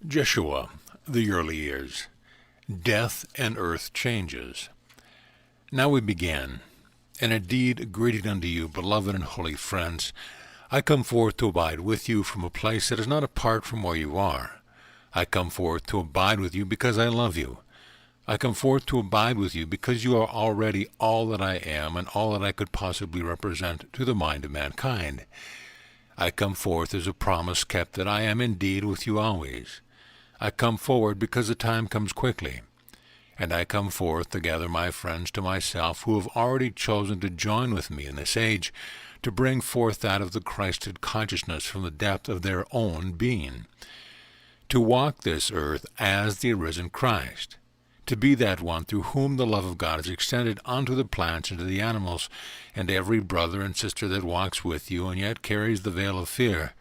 Jeshua, the early years, death and earth changes. Now we begin. And indeed, greeting unto you, beloved and holy friends, I come forth to abide with you from a place that is not apart from where you are. I come forth to abide with you because I love you. I come forth to abide with you because you are already all that I am and all that I could possibly represent to the mind of mankind. I come forth as a promise kept that I am indeed with you always. I come forward because the time comes quickly. And I come forth to gather my friends to myself who have already chosen to join with me in this age, to bring forth that of the Christed consciousness from the depth of their own being, to walk this earth as the arisen Christ, to be that one through whom the love of God is extended unto the plants and to the animals, and every brother and sister that walks with you and yet carries the veil of fear,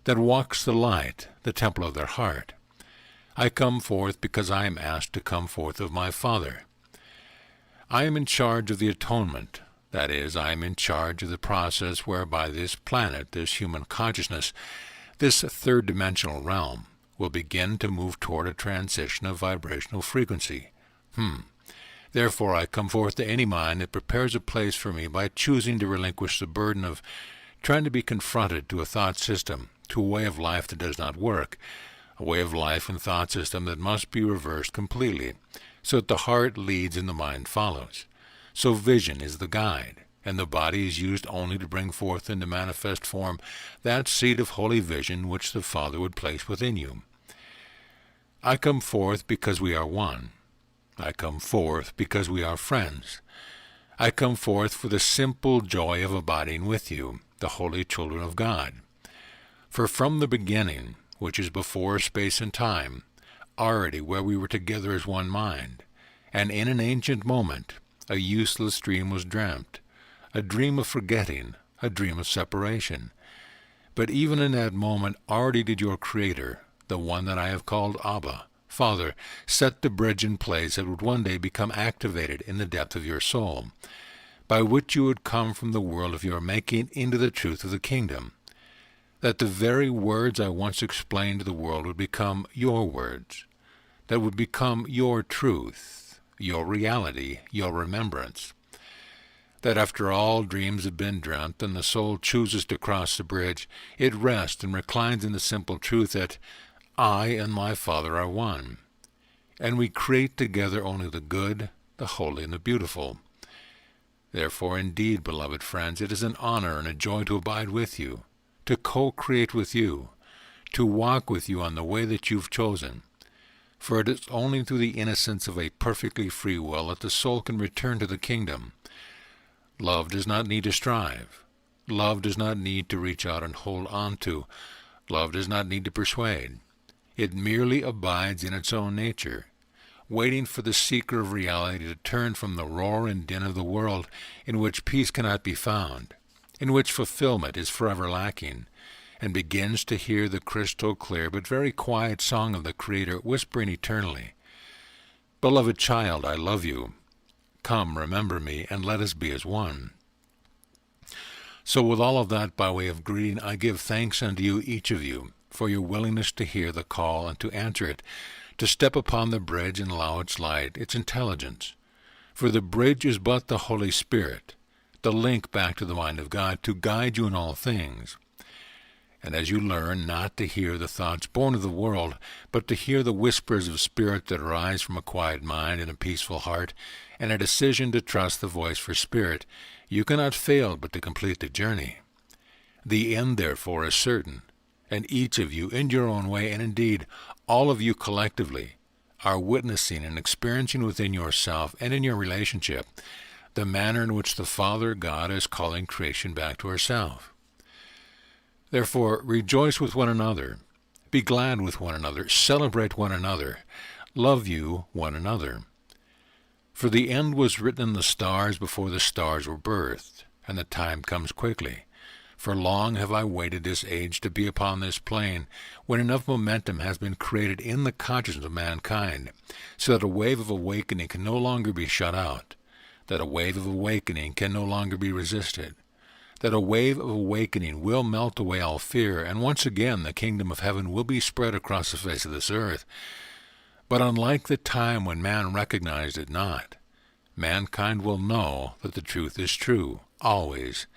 that walks the light, the temple of their heart. I come forth because I am asked to come forth of my Father. I am in charge of the atonement. That is, I am in charge of the process whereby this planet, this human consciousness, this third-dimensional realm, will begin to move toward a transition of vibrational frequency. Therefore I come forth to any mind that prepares a place for me by choosing to relinquish the burden of trying to be confronted to a thought system, to a way of life that does not work, a way of life and thought system that must be reversed completely, so that the heart leads and the mind follows. So vision is the guide, and the body is used only to bring forth into manifest form that seed of holy vision which the Father would place within you. I come forth because we are one. I come forth because we are friends. I come forth for the simple joy of abiding with you, the holy children of God. For from the beginning, which is before space and time, already where we were together as one mind, and in an ancient moment a useless dream was dreamt, a dream of forgetting, a dream of separation. But even in that moment already did your Creator, the one that I have called Abba, Father, set the bridge in place that would one day become activated in the depth of your soul, by which you would come from the world of your making into the truth of the kingdom, that the very words I once explained to the world would become your words, that would become your truth, your reality, your remembrance, that after all dreams have been dreamt and the soul chooses to cross the bridge, it rests and reclines in the simple truth that I and my Father are one, and we create together only the good, the holy, and the beautiful. Therefore, indeed, beloved friends, it is an honor and a joy to abide with you, to co-create with you, to walk with you on the way that you've chosen. For it is only through the innocence of a perfectly free will that the soul can return to the kingdom. Love does not need to strive. Love does not need to reach out and hold on to. Love does not need to persuade. It merely abides in its own nature, waiting for the seeker of reality to turn from the roar and din of the world in which peace cannot be found, in which fulfillment is forever lacking, and begins to hear the crystal clear but very quiet song of the Creator whispering eternally, Beloved child, I love you. Come, remember me, and let us be as one. So with all of that by way of greeting, I give thanks unto you, each of you, for your willingness to hear the call and to answer it, to step upon the bridge and allow its light, its intelligence. For the bridge is but the Holy Spirit, the link back to the mind of God, to guide you in all things. And as you learn not to hear the thoughts born of the world, but to hear the whispers of spirit that arise from a quiet mind and a peaceful heart, and a decision to trust the voice for spirit, you cannot fail but to complete the journey. The end, therefore, is certain, and each of you in your own way, and indeed all of you collectively, are witnessing and experiencing within yourself and in your relationship the manner in which the Father God is calling creation back to herself. Therefore, rejoice with one another, be glad with one another, celebrate one another, love you one another. For the end was written in the stars before the stars were birthed, and the time comes quickly. For long have I waited this age to be upon this plane, when enough momentum has been created in the consciousness of mankind, so that a wave of awakening can no longer be shut out, that a wave of awakening can no longer be resisted, that a wave of awakening will melt away all fear, and once again the kingdom of heaven will be spread across the face of this earth. But unlike the time when man recognized it not, mankind will know that the truth is true, always,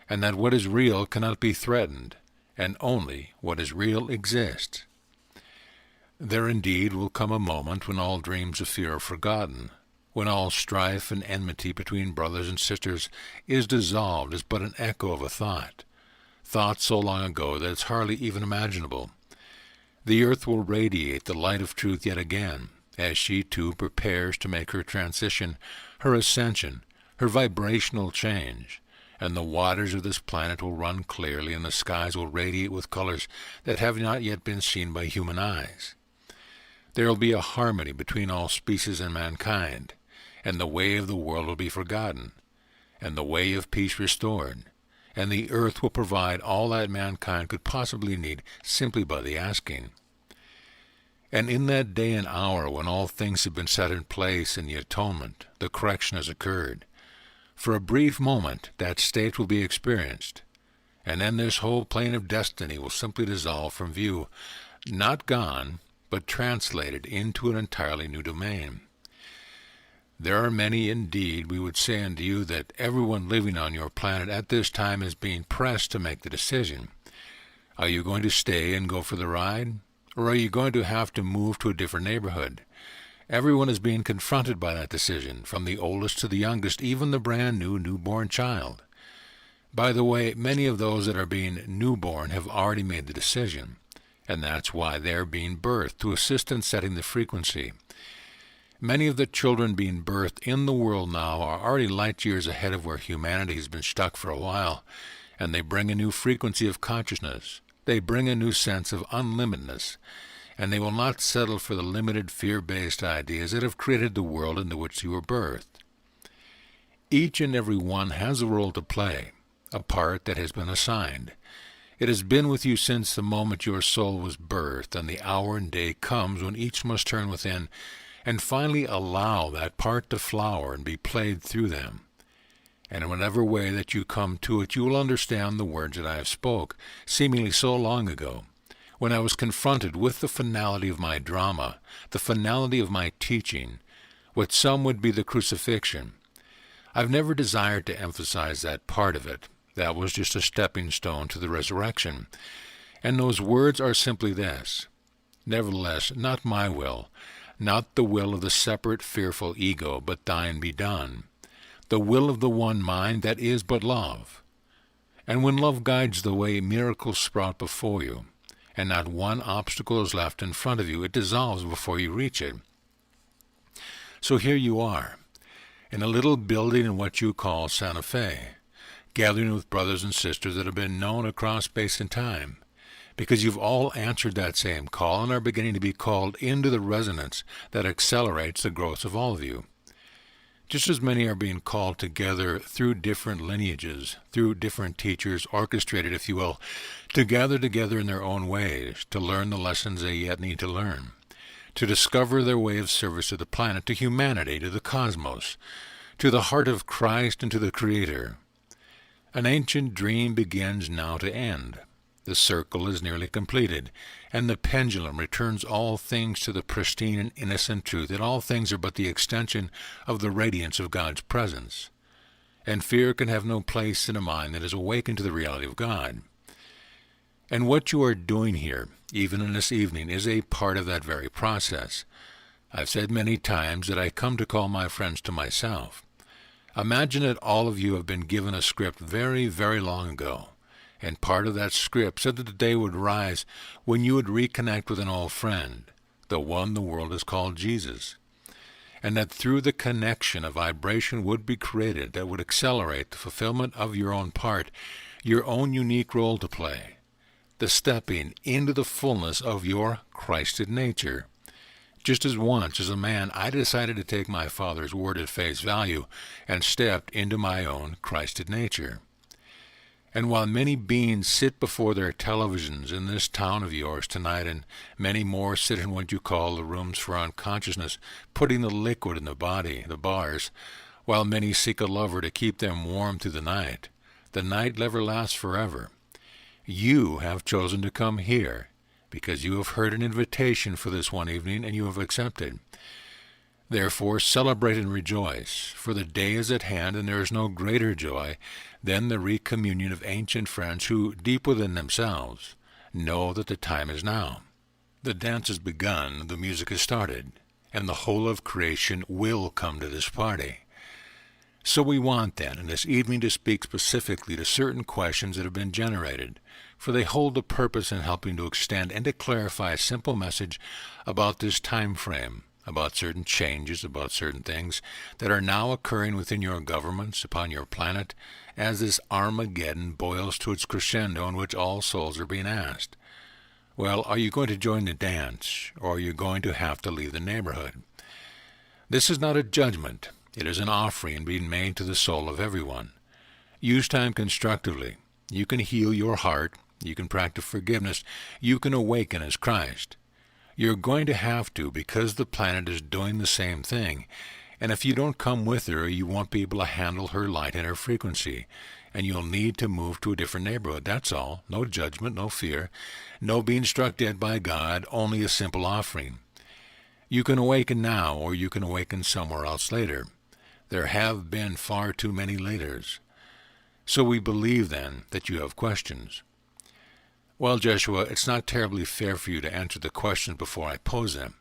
and that what is real cannot be threatened, and only what is real exists. There indeed will come a moment when all dreams of fear are forgotten, when all strife and enmity between brothers and sisters is dissolved as but an echo of a thought so long ago that it's hardly even imaginable. The earth will radiate the light of truth yet again, as she too prepares to make her transition, her ascension, her vibrational change, and the waters of this planet will run clearly, and the skies will radiate with colors that have not yet been seen by human eyes. There will be a harmony between all species and mankind, and the way of the world will be forgotten, and the way of peace restored, and the earth will provide all that mankind could possibly need simply by the asking. And in that day and hour when all things have been set in place in the atonement, the correction has occurred. For a brief moment that state will be experienced, and then this whole plane of destiny will simply dissolve from view, not gone, but translated into an entirely new domain. There are many indeed, we would say unto you, that everyone living on your planet at this time is being pressed to make the decision. Are you going to stay and go for the ride? Or are you going to have to move to a different neighborhood? Everyone is being confronted by that decision, from the oldest to the youngest, even the brand new newborn child. By the way, many of those that are being newborn have already made the decision, and that's why they're being birthed, to assist in setting the frequency. Many of the children being birthed in the world now are already light years ahead of where humanity has been stuck for a while, and they bring a new frequency of consciousness. They bring a new sense of unlimitedness, and they will not settle for the limited fear-based ideas that have created the world into which you were birthed. Each and every one has a role to play, a part that has been assigned. It has been with you since the moment your soul was birthed, and the hour and day comes when each must turn within and finally allow that part to flower and be played through them. And in whatever way that you come to it, you will understand the words that I have spoke, seemingly so long ago, when I was confronted with the finality of my drama, the finality of my teaching, what some would be the crucifixion. I've never desired to emphasize that part of it. That was just a stepping stone to the resurrection. And those words are simply this: nevertheless, not my will, not the will of the separate, fearful ego, but thine be done. The will of the one mind that is but love. And when love guides the way, miracles sprout before you, and not one obstacle is left in front of you. It dissolves before you reach it. So here you are, in a little building in what you call Santa Fe, gathering with brothers and sisters that have been known across space and time, because you've all answered that same call and are beginning to be called into the resonance that accelerates the growth of all of you. Just as many are being called together through different lineages, through different teachers, orchestrated, if you will, to gather together in their own ways, to learn the lessons they yet need to learn, to discover their way of service to the planet, to humanity, to the cosmos, to the heart of Christ and to the Creator. An ancient dream begins now to end. The circle is nearly completed, and the pendulum returns all things to the pristine and innocent truth that all things are but the extension of the radiance of God's presence. And fear can have no place in a mind that is awakened to the reality of God. And what you are doing here, even in this evening, is a part of that very process. I've said many times that I come to call my friends to myself. Imagine that all of you have been given a script very, very long ago, and part of that script said that the day would rise when you would reconnect with an old friend, the one the world has called Jesus, and that through the connection a vibration would be created that would accelerate the fulfillment of your own part, your own unique role to play, the stepping into the fullness of your Christed nature. Just as once, as a man, I decided to take my Father's word at face value and stepped into my own Christed nature. And while many beings sit before their televisions in this town of yours tonight, and many more sit in what you call the rooms for unconsciousness, putting the liquid in the body, the bars, while many seek a lover to keep them warm through the night, The night never lasts forever. You have chosen to come here because you have heard an invitation for this one evening and you have accepted. Therefore celebrate and rejoice, for the day is at hand, and there is no greater joy than the recommunion of ancient friends who, deep within themselves, know that the time is now. The dance has begun, the music has started, and the whole of creation will come to this party. So we want then in this evening to speak specifically to certain questions that have been generated, for they hold a purpose in helping to extend and to clarify a simple message about this time frame, about certain changes, about certain things that are now occurring within your governments, upon your planet, as this Armageddon boils to its crescendo in which all souls are being asked. Well, are you going to join the dance, or are you going to have to leave the neighborhood? This is not a judgment. It is an offering being made to the soul of everyone. Use time constructively. You can heal your heart. You can practice forgiveness. You can awaken as Christ. You're going to have to, because the planet is doing the same thing. And if you don't come with her, you won't be able to handle her light and her frequency. And you'll need to move to a different neighborhood. That's all. No judgment, no fear. No being struck dead by God, only a simple offering. You can awaken now, or you can awaken somewhere else later. There have been far too many laters. So we believe, then, that you have questions. Well, Jeshua, it's not terribly fair for you to answer the questions before I pose them.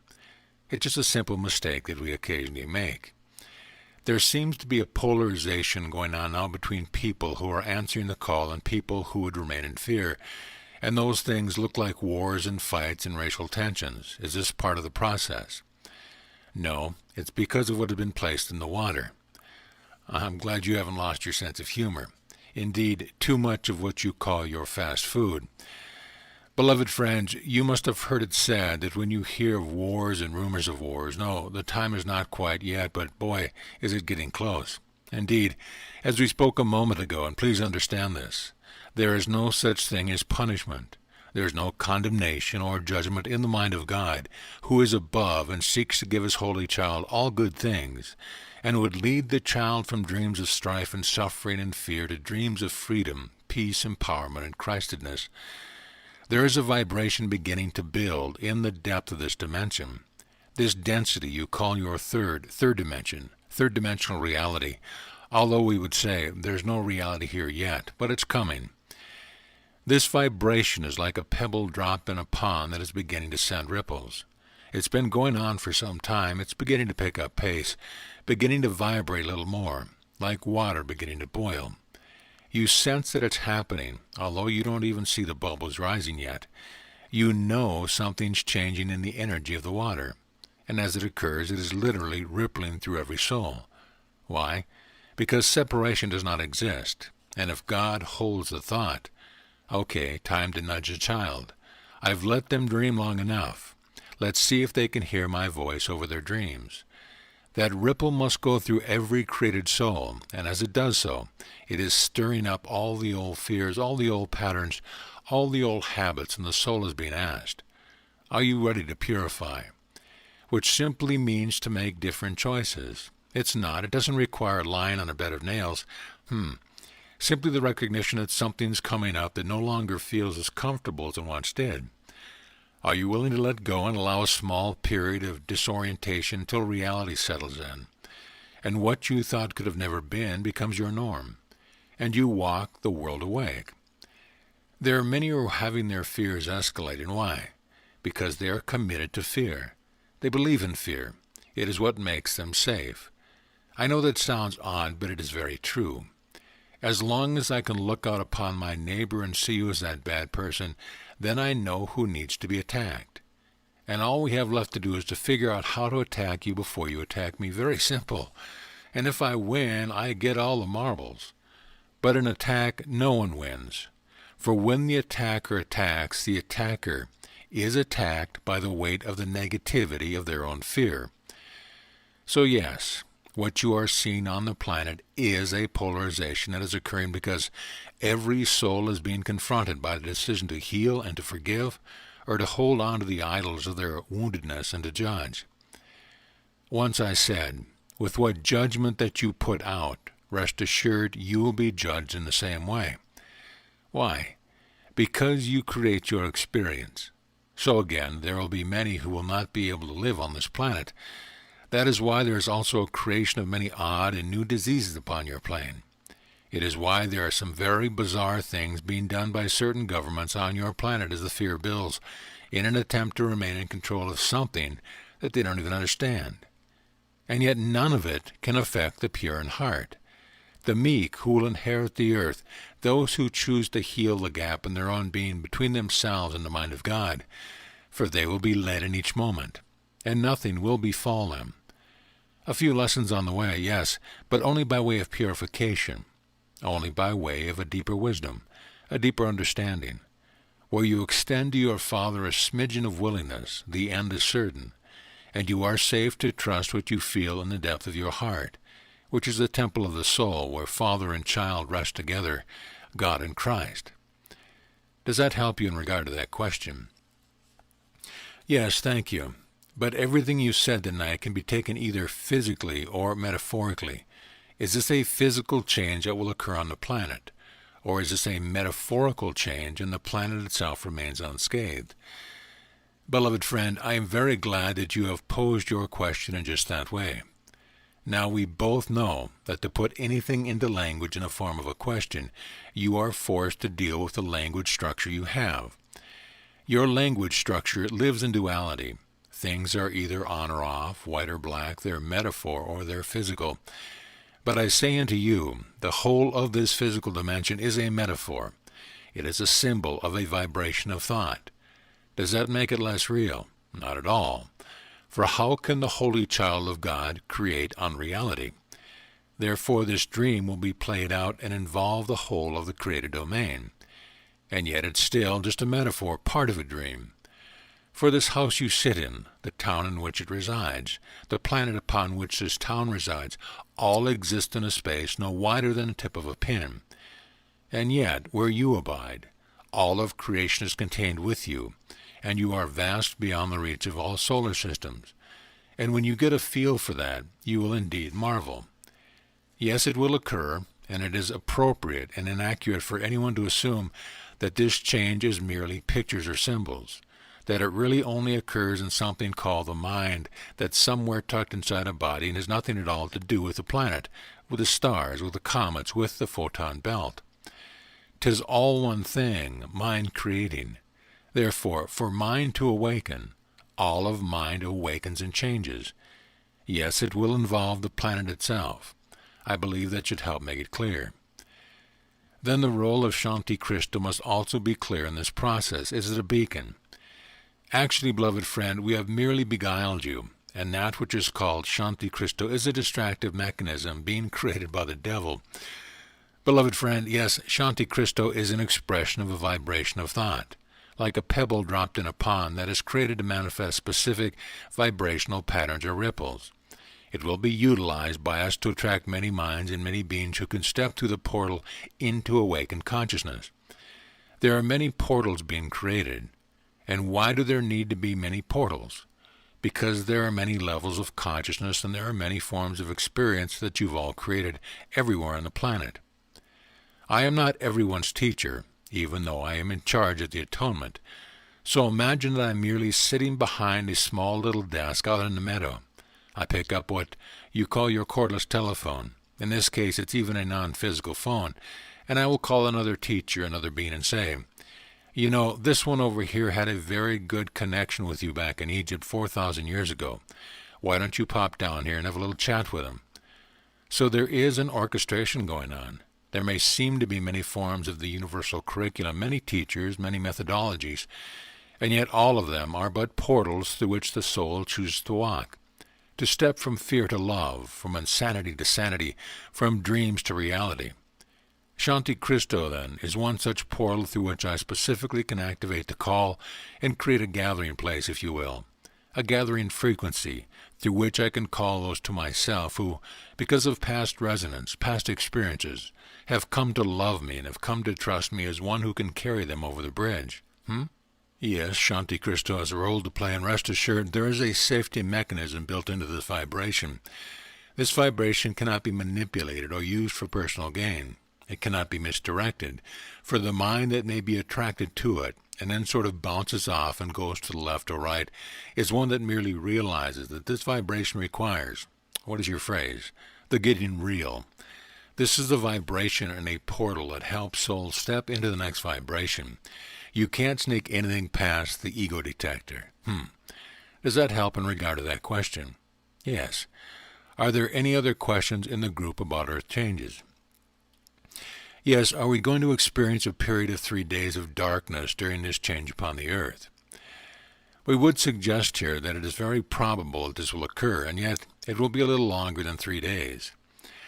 It's just a simple mistake that we occasionally make. There seems to be a polarization going on now between people who are answering the call and people who would remain in fear, and those things look like wars and fights and racial tensions. Is this part of the process? No, it's because of what has been placed in the water. I'm glad you haven't lost your sense of humor. Indeed, too much of what you call your fast food. Beloved friends, you must have heard it said that when you hear of wars and rumors of wars, no, the time is not quite yet, but boy, is it getting close. Indeed, as we spoke a moment ago, and please understand this, there is no such thing as punishment. There is no condemnation or judgment in the mind of God, who is above and seeks to give his holy child all good things, and would lead the child from dreams of strife and suffering and fear to dreams of freedom, peace, empowerment, and Christedness. There is a vibration beginning to build in the depth of this dimension. This density you call your third dimension, third-dimensional reality, although we would say there's no reality here yet, but it's coming. This vibration is like a pebble drop in a pond that is beginning to send ripples. It's been going on for some time. It's beginning to pick up pace, beginning to vibrate a little more, like water beginning to boil. You sense that it's happening, although you don't even see the bubbles rising yet. You know something's changing in the energy of the water, and as it occurs, it is literally rippling through every soul. Why? Because separation does not exist, and if God holds the thought, okay, time to nudge a child. I've let them dream long enough. Let's see if they can hear my voice over their dreams. That ripple must go through every created soul, and as it does so, it is stirring up all the old fears, all the old patterns, all the old habits, and the soul is being asked, are you ready to purify? Which simply means to make different choices. It's not. It doesn't require lying on a bed of nails. Simply the recognition that something's coming up that no longer feels as comfortable as it once did. Are you willing to let go and allow a small period of disorientation till reality settles in, and what you thought could have never been becomes your norm, and you walk the world awake? There are many who are having their fears escalate, and why? Because they are committed to fear. They believe in fear. It is what makes them safe. I know that sounds odd, but it is very true. As long as I can look out upon my neighbor and see you as that bad person, then I know who needs to be attacked. And all we have left to do is to figure out how to attack you before you attack me. Very simple. And if I win, I get all the marbles. But in attack, no one wins. For when the attacker attacks, the attacker is attacked by the weight of the negativity of their own fear. So yes, what you are seeing on the planet is a polarization that is occurring because every soul is being confronted by the decision to heal and to forgive, or to hold on to the idols of their woundedness and to judge. Once I said, with what judgment that you put out, rest assured you will be judged in the same way. Why? Because you create your experience. So again, there will be many who will not be able to live on this planet. That is why there is also a creation of many odd and new diseases upon your plane. It is why there are some very bizarre things being done by certain governments on your planet as the fear builds, in an attempt to remain in control of something that they don't even understand. And yet none of it can affect the pure in heart, the meek who will inherit the earth, those who choose to heal the gap in their own being between themselves and the mind of God, for they will be led in each moment, and nothing will befall them. A few lessons on the way, yes, but only by way of purification, only by way of a deeper wisdom, a deeper understanding. Where you extend to your Father a smidgen of willingness, the end is certain, and you are safe to trust what you feel in the depth of your heart, which is the temple of the soul where Father and child rest together, God and Christ. Does that help you in regard to that question? Yes, thank you. But everything you said tonight can be taken either physically or metaphorically. Is this a physical change that will occur on the planet? Or is this a metaphorical change and the planet itself remains unscathed? Beloved friend, I am very glad that you have posed your question in just that way. Now we both know that to put anything into language in the form of a question, you are forced to deal with the language structure you have. Your language structure lives in duality. Things are either on or off, white or black, they're metaphor or they're physical. But I say unto you, the whole of this physical dimension is a metaphor. It is a symbol of a vibration of thought. Does that make it less real? Not at all. For how can the holy child of God create unreality? Therefore this dream will be played out and involve the whole of the created domain. And yet it's still just a metaphor, part of a dream. For this house you sit in, the town in which it resides, the planet upon which this town resides, all exist in a space no wider than the tip of a pin. And yet, where you abide, all of creation is contained with you, and you are vast beyond the reach of all solar systems. And when you get a feel for that, you will indeed marvel. Yes, it will occur, and it is appropriate and inaccurate for anyone to assume that this change is merely pictures or symbols, that it really only occurs in something called the mind that's somewhere tucked inside a body and has nothing at all to do with the planet, with the stars, with the comets, with the photon belt. 'Tis all one thing, mind creating. Therefore, for mind to awaken, all of mind awakens and changes. Yes, it will involve the planet itself. I believe that should help make it clear. Then the role of Shanti Krishna must also be clear in this process. Is it a beacon? Actually, beloved friend, we have merely beguiled you, and that which is called Shanti Krishna is a distractive mechanism being created by the devil. Beloved friend, yes, Shanti Krishna is an expression of a vibration of thought, like a pebble dropped in a pond that is created to manifest specific vibrational patterns or ripples. It will be utilized by us to attract many minds and many beings who can step through the portal into awakened consciousness. There are many portals being created. And why do there need to be many portals? Because there are many levels of consciousness and there are many forms of experience that you've all created everywhere on the planet. I am not everyone's teacher, even though I am in charge of the atonement. So imagine that I'm merely sitting behind a small little desk out in the meadow. I pick up what you call your cordless telephone. In this case, it's even a non-physical phone. And I will call another teacher, another being, and say, you know, this one over here had a very good connection with you back in Egypt 4,000 years ago. Why don't you pop down here and have a little chat with him? So there is an orchestration going on. There may seem to be many forms of the universal curriculum, many teachers, many methodologies, and yet all of them are but portals through which the soul chooses to walk, to step from fear to love, from insanity to sanity, from dreams to reality. Shanti Krishna, then, is one such portal through which I specifically can activate the call and create a gathering place, if you will, a gathering frequency through which I can call those to myself who, because of past resonance, past experiences, have come to love me and have come to trust me as one who can carry them over the bridge. Yes, Shanti Krishna has a role to play, and rest assured there is a safety mechanism built into this vibration. This vibration cannot be manipulated or used for personal gain. It cannot be misdirected, for the mind that may be attracted to it and then sort of bounces off and goes to the left or right is one that merely realizes that this vibration requires, what is your phrase, the getting real. This is the vibration in a portal that helps souls step into the next vibration. You can't sneak anything past the ego detector. Does that help in regard to that question? Yes. Are there any other questions in the group about earth changes? Yes, are we going to experience a period of 3 days of darkness during this change upon the earth? We would suggest here that it is very probable that this will occur, and yet it will be a little longer than 3 days.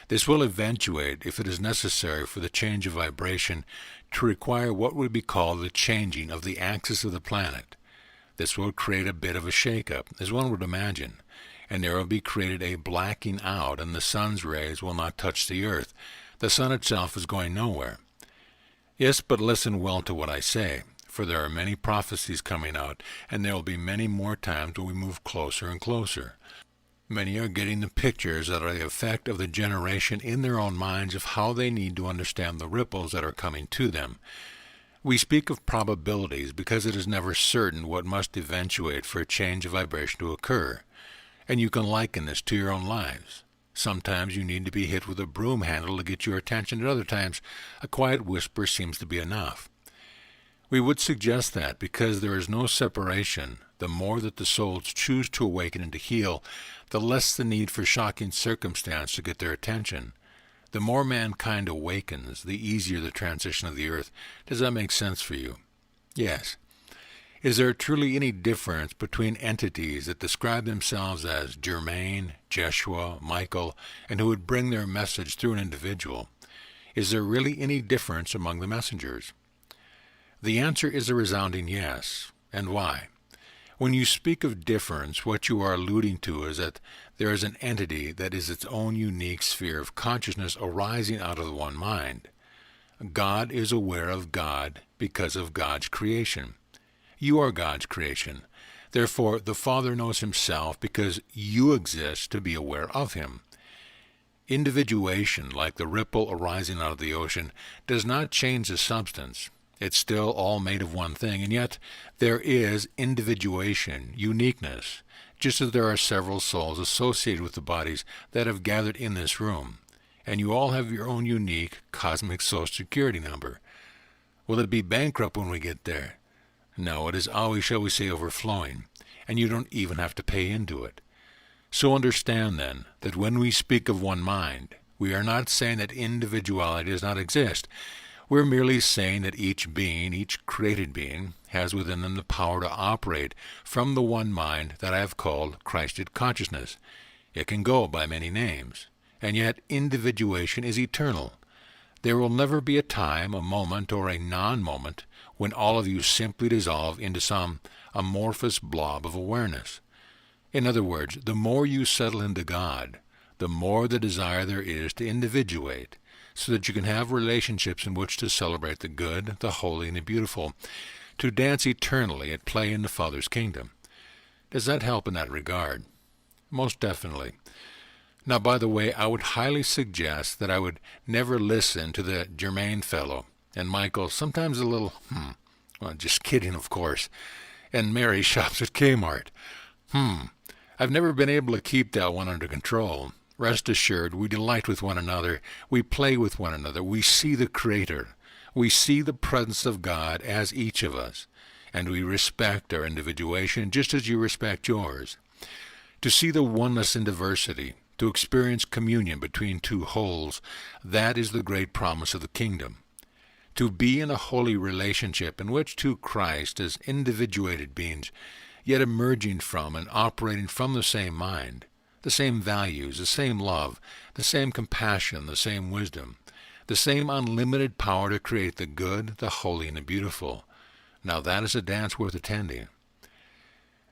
This will eventuate, if it is necessary for the change of vibration, to require what would be called the changing of the axis of the planet. This will create a bit of a shake-up, as one would imagine, and there will be created a blacking out, and the sun's rays will not touch the earth. The sun itself is going nowhere. Yes, but listen well to what I say, for there are many prophecies coming out, and there will be many more times when we move closer and closer. Many are getting the pictures that are the effect of the generation in their own minds of how they need to understand the ripples that are coming to them. We speak of probabilities because it is never certain what must eventuate for a change of vibration to occur, and you can liken this to your own lives. Sometimes you need to be hit with a broom handle to get your attention, and other times a quiet whisper seems to be enough. We would suggest that because there is no separation, the more that the souls choose to awaken and to heal, the less the need for shocking circumstance to get their attention. The more mankind awakens, the easier the transition of the earth. Does that make sense for you? Yes. Is there truly any difference between entities that describe themselves as Germain, Jeshua, Michael, and who would bring their message through an individual? Is there really any difference among the messengers? The answer is a resounding yes. And why? When you speak of difference, what you are alluding to is that there is an entity that is its own unique sphere of consciousness arising out of the one mind. God is aware of God because of God's creation. You are God's creation. Therefore, the Father knows himself because you exist to be aware of him. Individuation, like the ripple arising out of the ocean, does not change the substance. It's still all made of one thing, and yet there is individuation, uniqueness, just as there are several souls associated with the bodies that have gathered in this room, and you all have your own unique cosmic social security number. Will it be bankrupt when we get there? No, it is always, shall we say, overflowing, and you don't even have to pay into it. So understand, then, that when we speak of one mind, we are not saying that individuality does not exist. We're merely saying that each being, each created being, has within them the power to operate from the one mind that I have called Christed consciousness. It can go by many names, and yet individuation is eternal. There will never be a time, a moment, or a non-moment when all of you simply dissolve into some amorphous blob of awareness. In other words, the more you settle into God, the more the desire there is to individuate, so that you can have relationships in which to celebrate the good, the holy, and the beautiful, to dance eternally at play in the Father's kingdom. Does that help in that regard? Most definitely. Now, by the way, I would highly suggest that I would never listen to the Germain fellow, and Michael, sometimes a little, well, just kidding, of course, and Mary shops at Kmart. I've never been able to keep that one under control. Rest assured, we delight with one another, we play with one another, we see the Creator, we see the presence of God as each of us, and we respect our individuation just as you respect yours. To see the oneness in diversity, to experience communion between two wholes, that is the great promise of the kingdom. To be in a holy relationship in which to Christ as individuated beings, yet emerging from and operating from the same mind, the same values, the same love, the same compassion, the same wisdom, the same unlimited power to create the good, the holy, and the beautiful. Now that is a dance worth attending.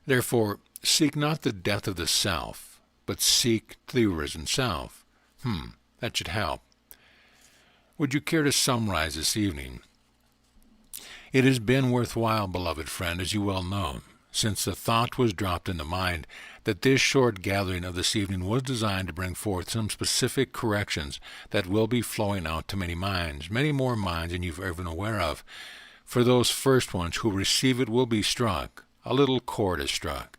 Therefore, seek not the death of the self, but seek the arisen self. That should help. Would you care to summarize this evening? It has been worthwhile, beloved friend, as you well know. since the thought was dropped in the mind that this short gathering of this evening was designed to bring forth some specific corrections that will be flowing out to many minds, many more minds than you've ever been aware of. For those first ones who receive it will be struck. A little chord is struck.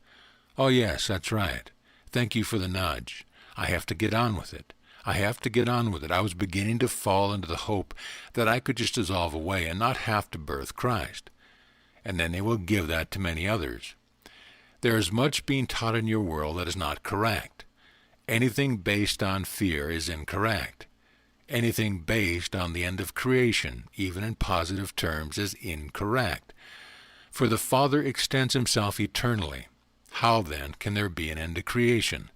Oh yes, that's right. Thank you for the nudge. I have to get on with it. I have to get on with it. I was beginning to fall into the hope that I could just dissolve away and not have to birth Christ. And then they will give that to many others. There is much being taught in your world that is not correct. Anything based on fear is incorrect. Anything based on the end of creation, even in positive terms, is incorrect. For the Father extends himself eternally. How then can there be an end to creation?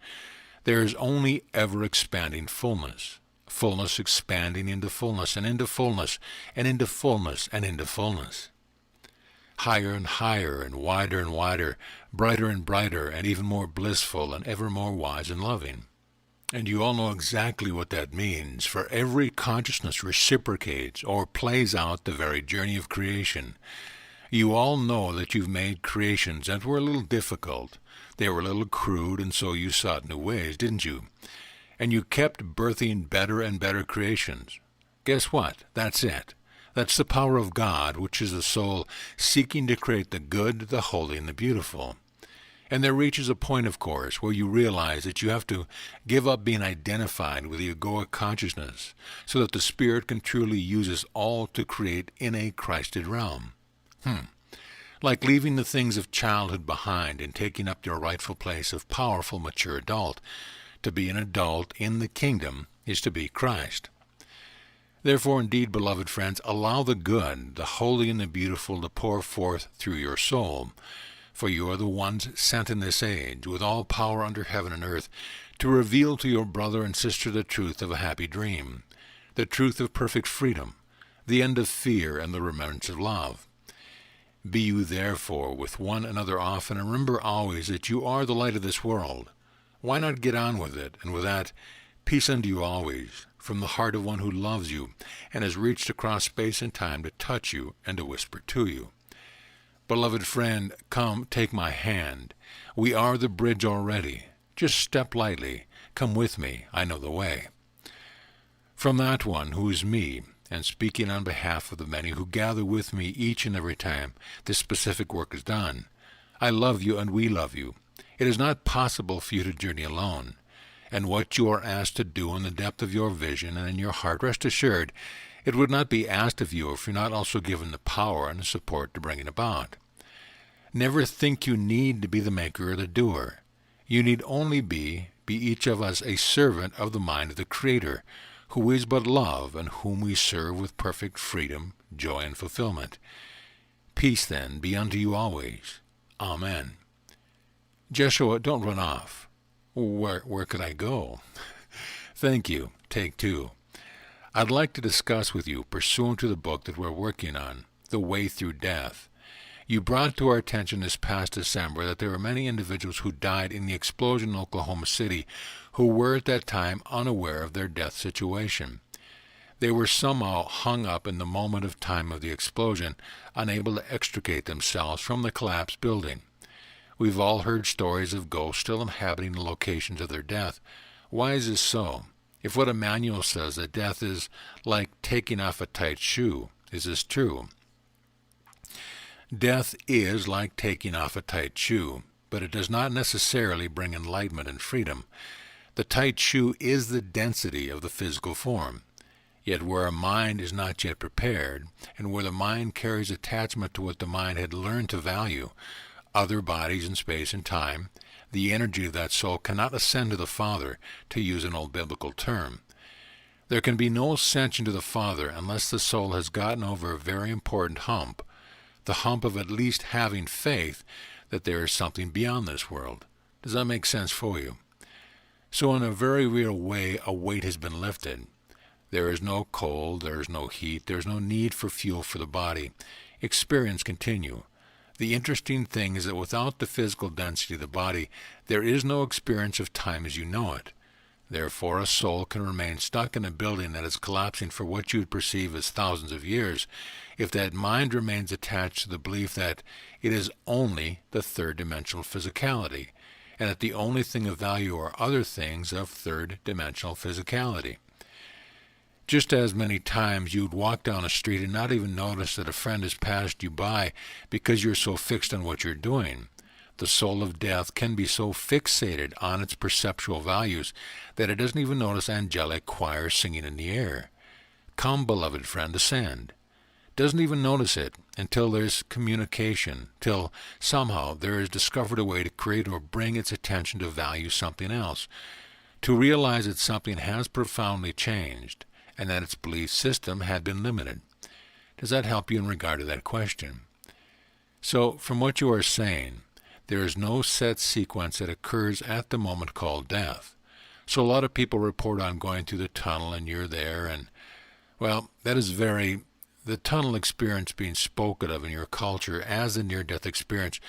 There is only ever-expanding fullness. Fullness expanding into fullness, and into fullness, and into fullness, and into fullness. Higher and higher, and wider, brighter and brighter, and even more blissful, and ever more wise and loving. And you all know exactly what that means, for every consciousness reciprocates or plays out the very journey of creation. You all know that you've made creations that were a little difficult. They were a little crude, and so you sought new ways, didn't you? And you kept birthing better and better creations. Guess what? That's it. That's the power of God, which is the soul seeking to create the good, the holy, and the beautiful. And there reaches a point, of course, where you realize that you have to give up being identified with the egoic consciousness so that the Spirit can truly use us all to create in a Christed realm. Like leaving the things of childhood behind and taking up your rightful place of powerful, mature adult. To be an adult in the kingdom is to be Christ. Therefore, indeed, beloved friends, allow the good, the holy, and the beautiful to pour forth through your soul. For you are the ones sent in this age, with all power under heaven and earth, to reveal to your brother and sister the truth of a happy dream, the truth of perfect freedom, the end of fear, and the remembrance of love. Be you therefore with one another often, and remember always that you are the light of this world. Why not get on with it, and with that, peace unto you always, from the heart of one who loves you, and has reached across space and time to touch you and to whisper to you. Beloved friend, come, take my hand. We are the bridge already. Just step lightly. Come with me. I know the way. From that one who is me, and speaking on behalf of the many who gather with me each and every time this specific work is done, I love you and we love you. It is not possible for you to journey alone. And what you are asked to do in the depth of your vision and in your heart, rest assured, it would not be asked of you if you're not also given the power and the support to bring it about. Never think you need to be the maker or the doer. You need only be each of us a servant of the mind of the Creator, who is but love, and whom we serve with perfect freedom, joy, and fulfillment. Peace, then, be unto you always. Amen. Jeshua, don't run off. Where could I go? Thank you. Take two. I'd like to discuss with you, pursuant to the book that we're working on, The Way Through Death. You brought to our attention this past December that there were many individuals who died in the explosion in Oklahoma City who were at that time unaware of their death situation. They were somehow hung up in the moment of time of the explosion, unable to extricate themselves from the collapsed building. We've all heard stories of ghosts still inhabiting the locations of their death. Why is this so? If what Emmanuel says that death is like taking off a tight shoe, is this true? Death is like taking off a tight shoe, but it does not necessarily bring enlightenment and freedom. The tight shoe is the density of the physical form. Yet where a mind is not yet prepared, and where the mind carries attachment to what the mind had learned to value, other bodies in space and time, the energy of that soul cannot ascend to the Father, to use an old biblical term. There can be no ascension to the Father unless the soul has gotten over a very important hump, the hump of at least having faith that there is something beyond this world. Does that make sense for you? So in a very real way, a weight has been lifted. There is no cold, there is no heat, there is no need for fuel for the body. Experience continue. The interesting thing is that without the physical density of the body, there is no experience of time as you know it. Therefore, a soul can remain stuck in a building that is collapsing for what you would perceive as thousands of years, if that mind remains attached to the belief that it is only the third-dimensional physicality, and that the only thing of value are other things of third-dimensional physicality. Just as many times you'd walk down a street and not even notice that a friend has passed you by because you're so fixed on what you're doing, the soul of death can be so fixated on its perceptual values that it doesn't even notice angelic choirs singing in the air. Come, beloved friend, ascend. Doesn't even notice it until there's communication, till somehow there is discovered a way to create or bring its attention to value something else, to realize that something has profoundly changed, and that its belief system had been limited. Does that help you in regard to that question? So, from what you are saying, there is no set sequence that occurs at the moment called death. So a lot of people report on going through the tunnel and you're there, and, well, that is the tunnel experience being spoken of in your culture as a near-death experience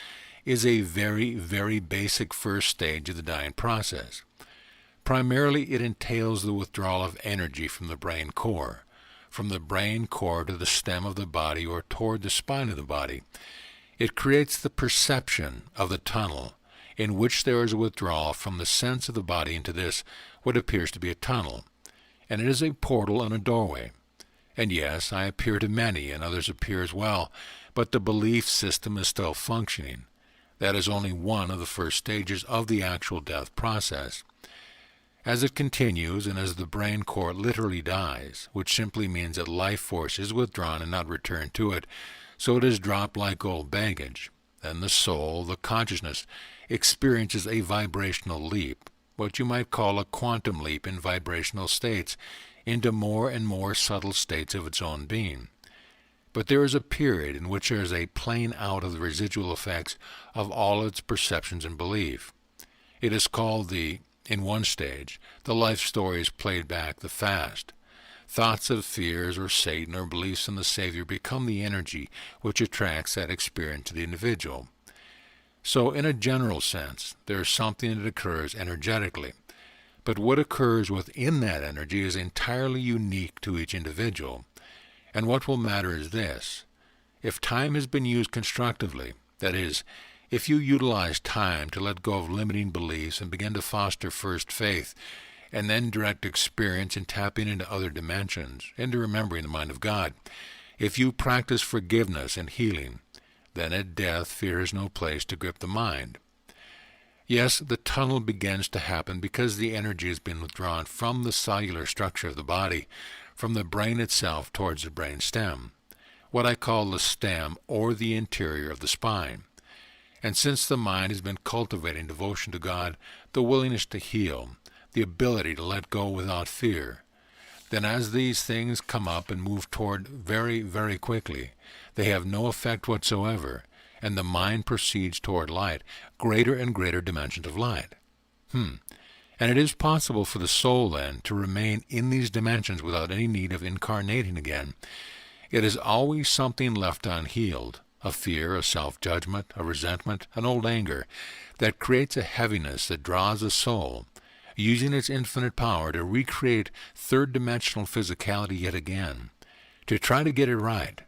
is a very, very basic first stage of the dying process. Primarily, it entails the withdrawal of energy from the brain core to the stem of the body or toward the spine of the body. It creates the perception of the tunnel, in which there is a withdrawal from the sense of the body into this, what appears to be a tunnel. And it is a portal and a doorway. And yes, I appear to many, and others appear as well, but the belief system is still functioning. That is only one of the first stages of the actual death process. As it continues, and as the brain core literally dies, which simply means that life force is withdrawn and not returned to it, so it is dropped like old baggage, then the soul, the consciousness, experiences a vibrational leap, what you might call a quantum leap in vibrational states, into more and more subtle states of its own being. But there is a period in which there is a playing out of the residual effects of all its perceptions and belief. It is called in one stage, the life story is played back, the fast. Thoughts of fears or Satan or beliefs in the Savior become the energy which attracts that experience to the individual. So in a general sense, there is something that occurs energetically. But what occurs within that energy is entirely unique to each individual. And what will matter is this. If time has been used constructively, that is, if you utilize time to let go of limiting beliefs and begin to foster first faith, and then direct experience in tapping into other dimensions, into remembering the mind of God. If you practice forgiveness and healing, then at death fear has no place to grip the mind. Yes, the tunnel begins to happen because the energy has been withdrawn from the cellular structure of the body, from the brain itself towards the brain stem, what I call the stem or the interior of the spine. And since the mind has been cultivating devotion to God, the willingness to heal, the ability to let go without fear, then as these things come up and move toward very, very quickly, they have no effect whatsoever, and the mind proceeds toward light, greater and greater dimensions of light. And it is possible for the soul, then, to remain in these dimensions without any need of incarnating again. It is always something left unhealed, a fear, a self-judgment, a resentment, an old anger, that creates a heaviness that draws the soul, using its infinite power to recreate third-dimensional physicality yet again, to try to get it right.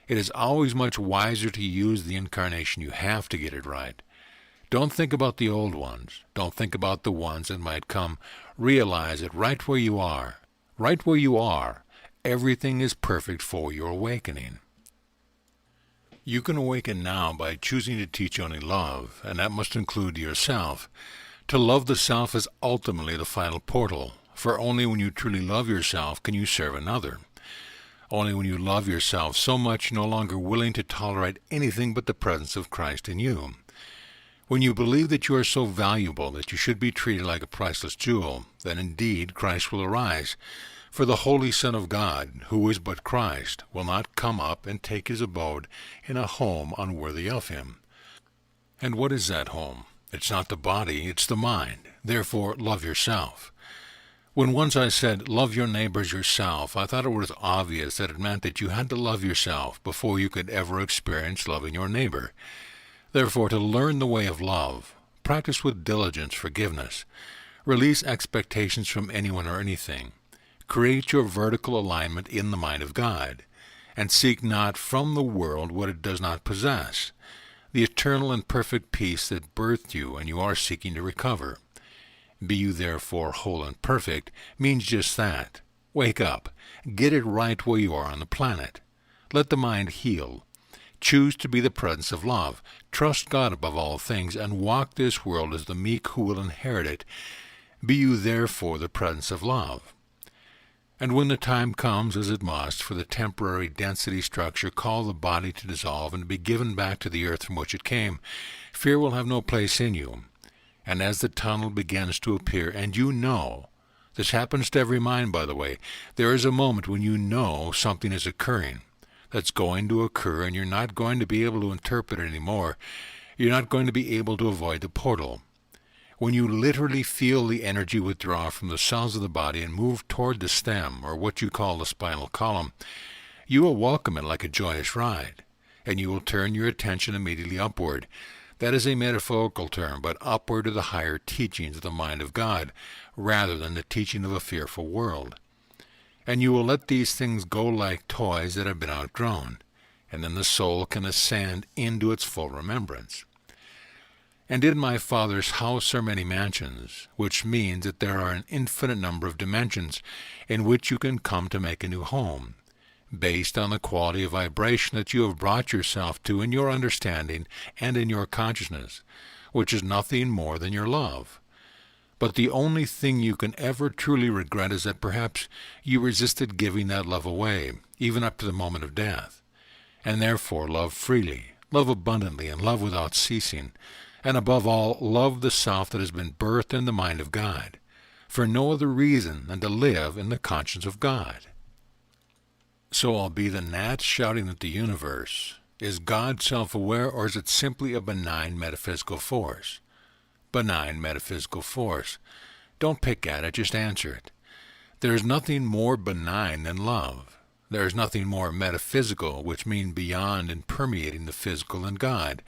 It is always much wiser to use the incarnation you have to get it right. Don't think about the old ones. Don't think about the ones that might come. Realize that right where you are, everything is perfect for your awakening. You can awaken now by choosing to teach only love, and that must include yourself. To love the self is ultimately the final portal, for only when you truly love yourself can you serve another. Only when you love yourself so much you're no longer willing to tolerate anything but the presence of Christ in you. When you believe that you are so valuable that you should be treated like a priceless jewel, then indeed Christ will arise. For the Holy Son of God, who is but Christ, will not come up and take his abode in a home unworthy of him. And what is that home? It's not the body, it's the mind. Therefore, love yourself. When once I said, love your neighbors yourself, I thought it was obvious that it meant that you had to love yourself before you could ever experience loving your neighbor. Therefore, to learn the way of love, practice with diligence forgiveness. Release expectations from anyone or anything. Create your vertical alignment in the mind of God, and seek not from the world what it does not possess, the eternal and perfect peace that birthed you and you are seeking to recover. Be you therefore whole and perfect means just that. Wake up. Get it right where you are on the planet. Let the mind heal. Choose to be the presence of love. Trust God above all things, and walk this world as the meek who will inherit it. Be you therefore the presence of love. And when the time comes, as it must, for the temporary density structure called the body to dissolve and to be given back to the earth from which it came, fear will have no place in you. And as the tunnel begins to appear, and you know, this happens to every mind, by the way, there is a moment when you know something is occurring, that's going to occur, and you're not going to be able to interpret it anymore. You're not going to be able to avoid the portal. When you literally feel the energy withdraw from the cells of the body and move toward the stem, or what you call the spinal column, you will welcome it like a joyous ride, and you will turn your attention immediately upward. That is a metaphorical term, but upward to the higher teachings of the mind of God, rather than the teaching of a fearful world. And you will let these things go like toys that have been outgrown, and then the soul can ascend into its full remembrance. And in my Father's house are many mansions, which means that there are an infinite number of dimensions in which you can come to make a new home, based on the quality of vibration that you have brought yourself to in your understanding and in your consciousness, which is nothing more than your love. But the only thing you can ever truly regret is that perhaps you resisted giving that love away, even up to the moment of death. And therefore love freely, love abundantly, and love without ceasing, and above all, love the self that has been birthed in the mind of God, for no other reason than to live in the conscience of God. So I'll be the gnat shouting at the universe. Is God self-aware, or is it simply a benign metaphysical force? Benign metaphysical force. Don't pick at it, just answer it. There is nothing more benign than love. There is nothing more metaphysical, which means beyond and permeating the physical, than God.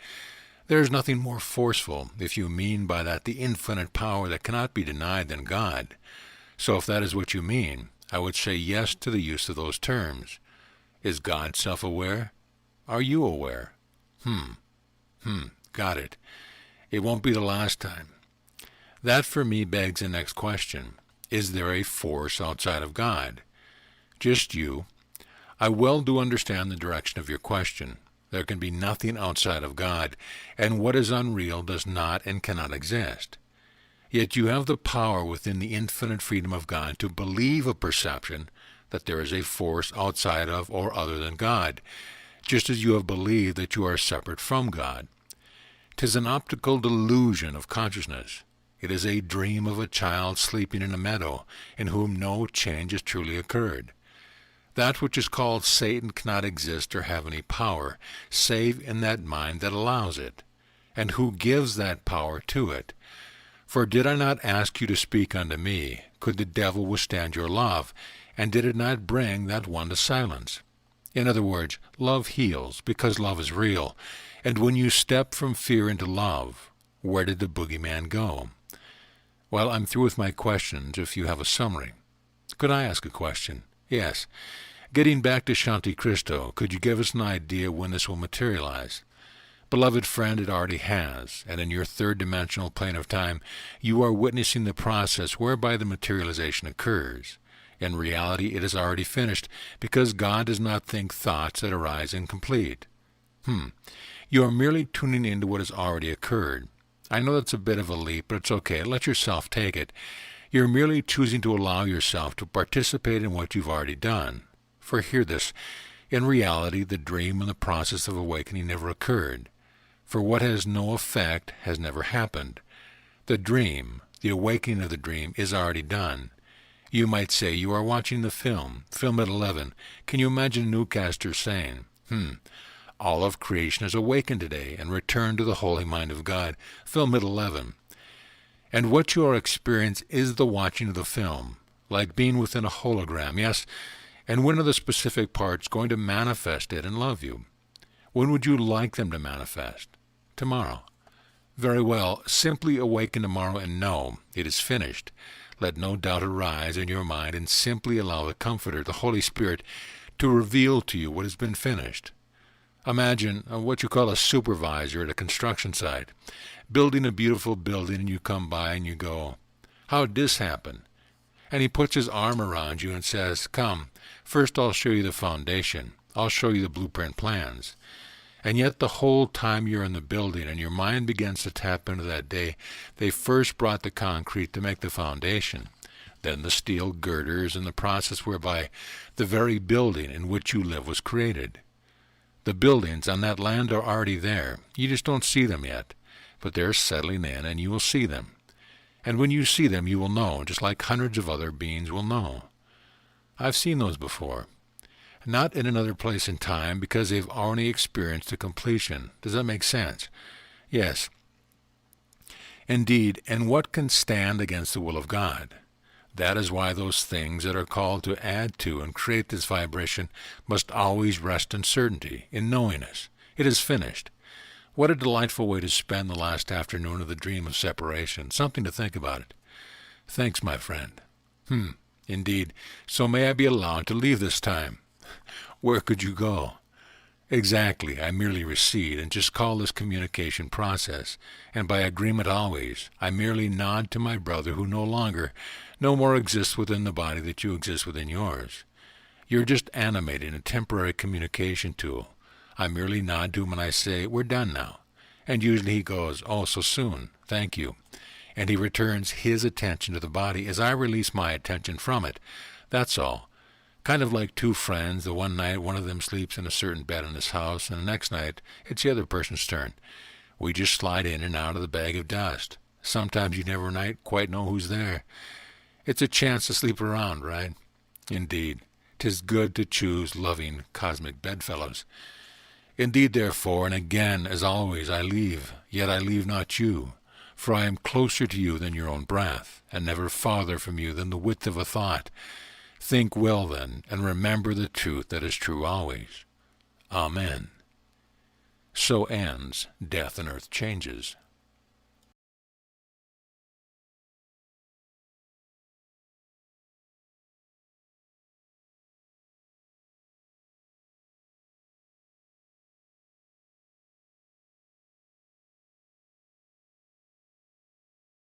There is nothing more forceful, if you mean by that the infinite power that cannot be denied, than God. So if that is what you mean, I would say yes to the use of those terms. Is God self-aware? Are you aware? Got it. It won't be the last time. That for me begs the next question. Is there a force outside of God? Just you. I well do understand the direction of your question. There can be nothing outside of God, and what is unreal does not and cannot exist. Yet you have the power within the infinite freedom of God to believe a perception that there is a force outside of or other than God, just as you have believed that you are separate from God. 'Tis an optical delusion of consciousness. It is a dream of a child sleeping in a meadow, in whom no change has truly occurred. That which is called Satan cannot exist or have any power, save in that mind that allows it. And who gives that power to it? For did I not ask you to speak unto me? Could the devil withstand your love? And did it not bring that one to silence? In other words, love heals, because love is real. And when you step from fear into love, where did the boogeyman go? Well, I'm through with my questions if you have a summary. Could I ask a question? Yes. Getting back to Shanti Cristo, could you give us an idea when this will materialize? Beloved friend, it already has, and in your third-dimensional plane of time, you are witnessing the process whereby the materialization occurs. In reality, it is already finished, because God does not think thoughts that arise incomplete. You are merely tuning into what has already occurred. I know that's a bit of a leap, but it's okay. Let yourself take it. You're merely choosing to allow yourself to participate in what you've already done. For hear this, in reality, the dream and the process of awakening never occurred. For what has no effect has never happened. The dream, the awakening of the dream, is already done. You might say you are watching the film at 11. Can you imagine a newscaster saying, all of creation is awakened today and returned to the holy mind of God, film at 11. And what you are experiencing is the watching of the film, like being within a hologram, yes, and when are the specific parts going to manifest it and love you? When would you like them to manifest? Tomorrow. Very well, simply awaken tomorrow and know it is finished. Let no doubt arise in your mind, and simply allow the Comforter, the Holy Spirit, to reveal to you what has been finished. Imagine what you call a supervisor at a construction site, building a beautiful building, and you come by and you go, "How did this happen?" And he puts his arm around you and says, "Come, first I'll show you the foundation. I'll show you the blueprint plans." And yet the whole time you're in the building and your mind begins to tap into that day, they first brought the concrete to make the foundation, then the steel girders, and the process whereby the very building in which you live was created. The buildings on that land are already there. You just don't see them yet, but they're settling in, and you will see them. And when you see them, you will know, just like hundreds of other beings will know. I've seen those before. Not in another place in time, because they've already experienced the completion. Does that make sense? Yes. Indeed, and what can stand against the will of God? That is why those things that are called to add to and create this vibration must always rest in certainty, in knowingness. It is finished. What a delightful way to spend the last afternoon of the dream of separation. Something to think about it. Thanks, my friend. Indeed. So may I be allowed to leave this time. Where could you go? Exactly. I merely recede and just call this communication process, and by agreement always, I merely nod to my brother who no more exists within the body that you exist within yours. You're just animating a temporary communication tool. I merely nod to him and I say, "We're done now." And usually he goes, "Oh, so soon. Thank you." And he returns his attention to the body as I release my attention from it. That's all. Kind of like two friends. The one night one of them sleeps in a certain bed in this house, and the next night it's the other person's turn. We just slide in and out of the bag of dust. Sometimes you never quite know who's there. It's a chance to sleep around, right? Indeed. 'Tis good to choose loving cosmic bedfellows. Indeed, therefore, and again, as always, I leave, yet I leave not you, for I am closer to you than your own breath, and never farther from you than the width of a thought. Think well, then, and remember the truth that is true always. Amen. So ends Death and Earth Changes.